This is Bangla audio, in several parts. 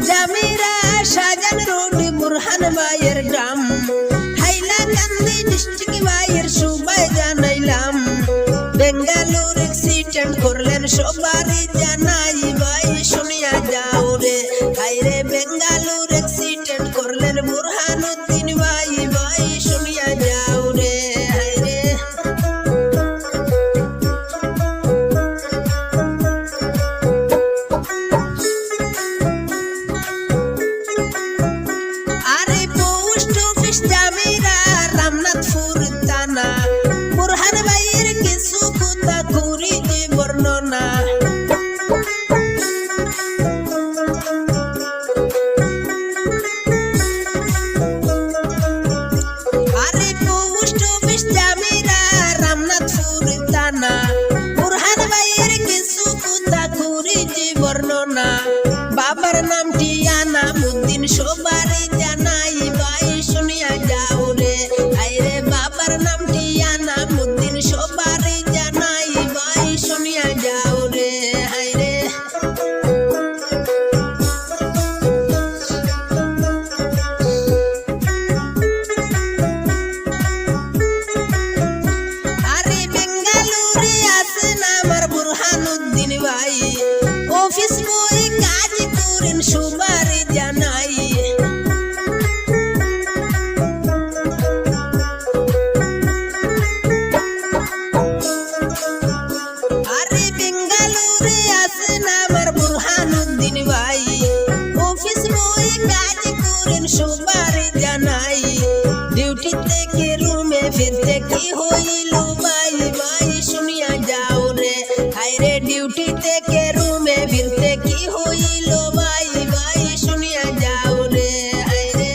জামিরা শাহজান রোড বুরহান ভাইয়ের গ্রাম, হাইলাকান্দি ডিস্ট্রিক্ট ভাইয়ের সবাই জানাইলাম। বেঙ্গালুর অ্যাক্সিডেন্ট করলেন সবারই জানাই ভাই শুনিয়া যাও রে। হাইরে বেঙ্গালুর অ্যাক্সিডেন্ট করলেন বুরহানুদ্দিন ভাই, ভাই শুনিয়া যাও রে। হাইরে আরে পোস্ট অফিস জামিরা রামনাথপুর থানা, বুরহান ভাইয়ের কিছু কথা করি যে বর্ণনা। আরে পোস্ট অফিস জামিরা রামনাথপুর থানা, বুরহান ভাইয়ের কিছু কথা করি যে বর্ণনা। বাবার নামটি আনামুদ্দিন সবারই জানাই ভাই শুনিয়া যাও রে। আইরে বাবার নামটি আনামুদ্দিন সবারই জানাই ভাই শুনিয়া যাও রে। আইরে আরে বেঙ্গালুরে আছেন আমার বুরহানুদ্দিন ভাই, অফিস বই কাজ করেন সবারই জানাই। আরে বেঙ্গালুরে আছেন আমার বুরহানুদ্দিন ভাই, অফিস বই কাজ করেন সবারই জানাই। ডিউটি থেকে রুমে ফিরতে কি হইল ভাই, ভাই শুনিয়া যাও রে। হাইরে ডিউটি থেকে রুমে ফিরতে কি হইল ভাই, ভাই শুনিয়া যাও রে। হাইরে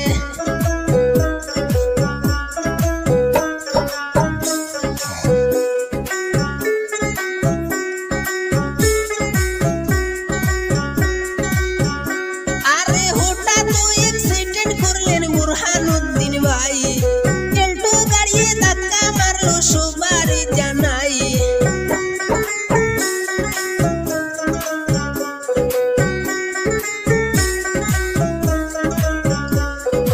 আরে হঠাৎ অ্যাক্সিডেন্ট করলেন বুরহানুদ্দিন ভাই, এল্টো গাড়ি ধাক্কা মারলো সবারই জানাই।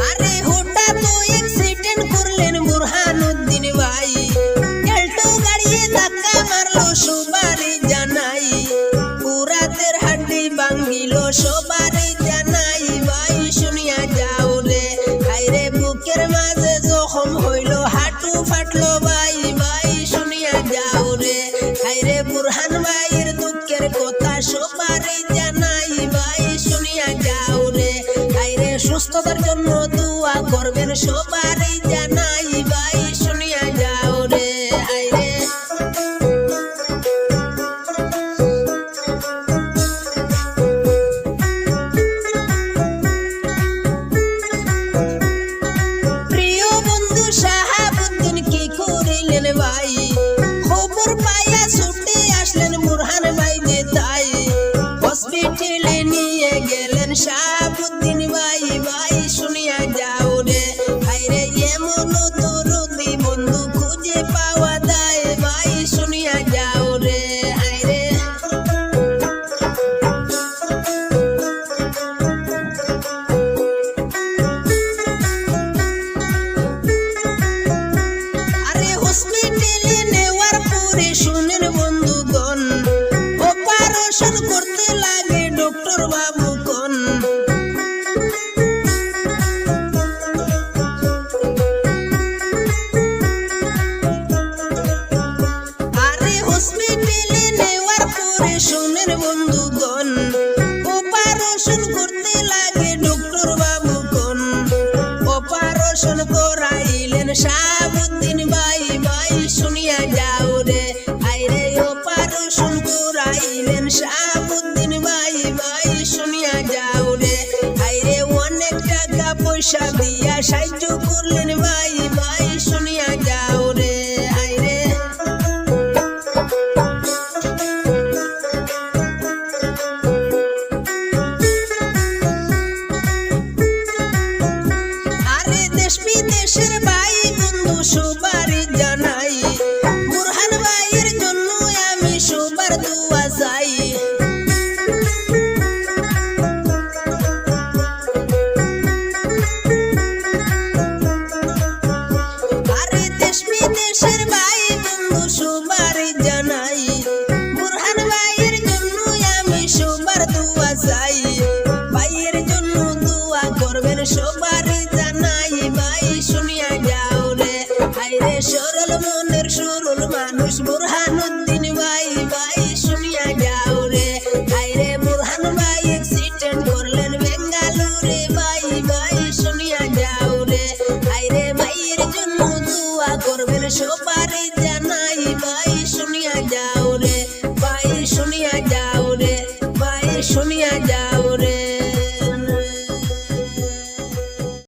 আরে হঠাৎ অ্যাক্সিডেন্ট করলেন বুরহানুদ্দিন ভাই, এল্টো গাড়ি ধাক্কা মারলো সবারই জানাই। পুরাতের হাড্ডি ভাঙ্গিল সবারই জানাই ভাই শুনিয়া যাও রে। হাইরে বুকের মাঝে জখম হইল হাঁটু ফাটলো ভাই, ভাই শুনিয়া যাও রে। হাইরে বুরহান ভাইয়ের দুঃখের কথা সবারই জানাই ভাই শুনিয়া যাও রে। হাইরে সুস্থতার জন্য দোয়া করবেন সবারই জানাই ভাই শুনিয়া যাও রে। হাইরে প্রিয় বন্ধু শাহাবুদ্দিন কি করিলেন ভাই, খবর পাইয়া ছুটে আসলেন বুরহান ভাই যে তাই। হসপিটালে নিয়ে গেলেন শাহাবুদ্দিন ভাই, ভাই শুনিয়া যাও রে। হাইরে এমন দরদি বন্ধু খুঁজে পাওয়া যায় ভাই শুনিয়া যাও রে। হাইরে আরে হসপিটালে নেওয়ার পরে শুনেন বন্ধুগণ, অপারেশন করতে লাগে ডক্টর বাবু কোন। আরে হসপিটালে নেওয়ার পরে শুনেন বন্ধুগণ, অপারেশন করতে লাগে ডক্টর বাবু কোন। অপারেশন করাইলেন শাহাবুদ্দিন ভাই, ভাই শুনিয়া যাও রে। হাইরে অপারেশন করাইলেন শাহাবুদ্দিন ভাই, ভাই শুনিয়া যাও রে। হাইরে অনেক টাকা পয়সা দিয়া সাহায্য করলেন ভাই, ভাই শুনিয়া যাও রে। হাইরে আরে দেশ বিদেশের ভাই বন্ধু সবারই জানাই, বুরহান ভাইয়ের জন্য আমি সবার দোয়া চাই। মানুষ বুরহানুদ্দিন ভাই ভাই শুনিয়া যাও রে হায়রে বুরহান ভাই অ্যাক্সিডেন্ট করলেন বেঙ্গালুরে ভাই ভাই শুনিয়া যাও রে হায়রে ভাইয়ের জন্য দোয়া করবেন সবারই